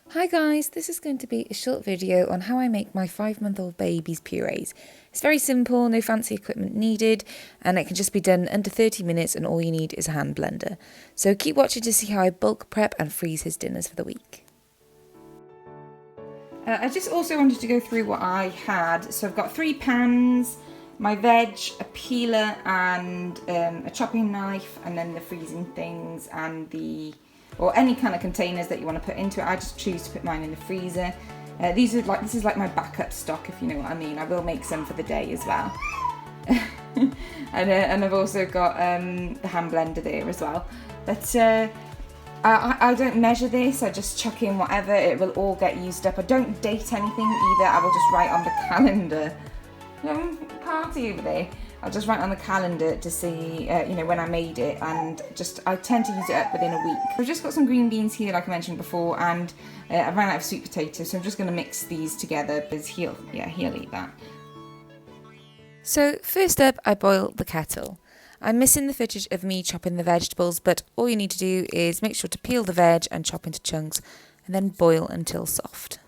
Hi guys, this is going to be a short video on how I make my 5-month-old baby's purees. It's very simple, no fancy equipment needed, and it can just be done under 30 minutes and all you need is a hand blender. So keep watching to see how I bulk prep and freeze his dinners for the week. I just also wanted to go through what I had. So I've got 3 pans, my veg, a peeler and a chopping knife, and then the freezing things and or any kind of containers that you want to put into it. I just choose to put mine in the freezer. This is like my backup stock, if you know what I mean. I will make some for the day as well. and I've also got the hand blender there as well. But I don't measure this, I just chuck in whatever, it will all get used up. I don't date anything either, I will just write on the calendar. Party over there. I'll just write on the calendar to see, when I made it, and I tend to use it up within a week. I've just got some green beans here, like I mentioned before, and I ran out of sweet potatoes, so I'm just going to mix these together because he'll eat that. So first up, I boil the kettle. I'm missing the footage of me chopping the vegetables, but all you need to do is make sure to peel the veg and chop into chunks, and then boil until soft.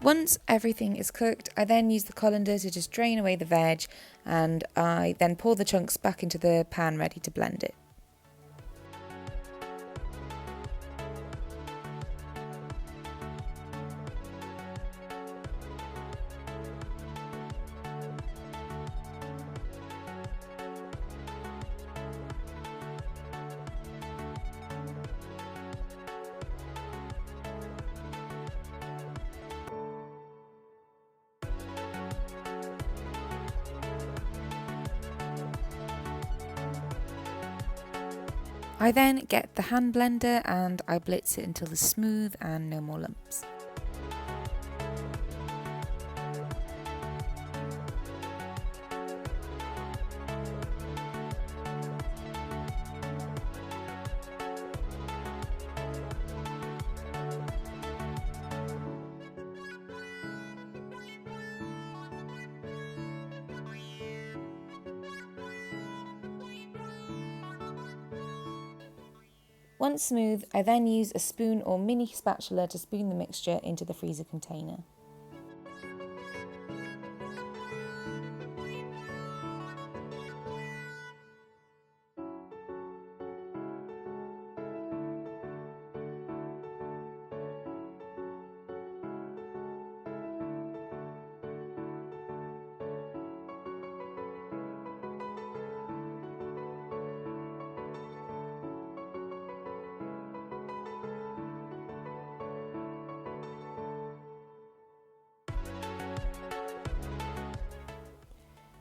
Once everything is cooked, I then use the colander to just drain away the veg, and I then pour the chunks back into the pan ready to blend it. I then get the hand blender and I blitz it until it's smooth and no more lumps. Once smooth, I then use a spoon or mini spatula to spoon the mixture into the freezer container.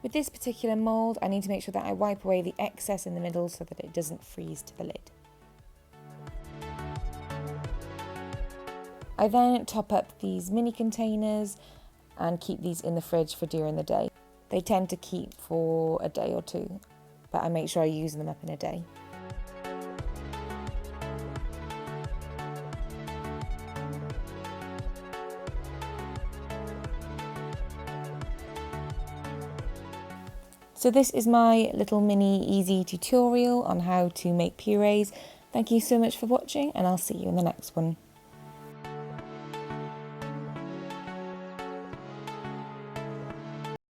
With this particular mould, I need to make sure that I wipe away the excess in the middle so that it doesn't freeze to the lid. I then top up these mini containers and keep these in the fridge for during the day. They tend to keep for a day or two, but I make sure I use them up in a day. So this is my little mini easy tutorial on how to make purees. Thank you so much for watching, and I'll see you in the next one.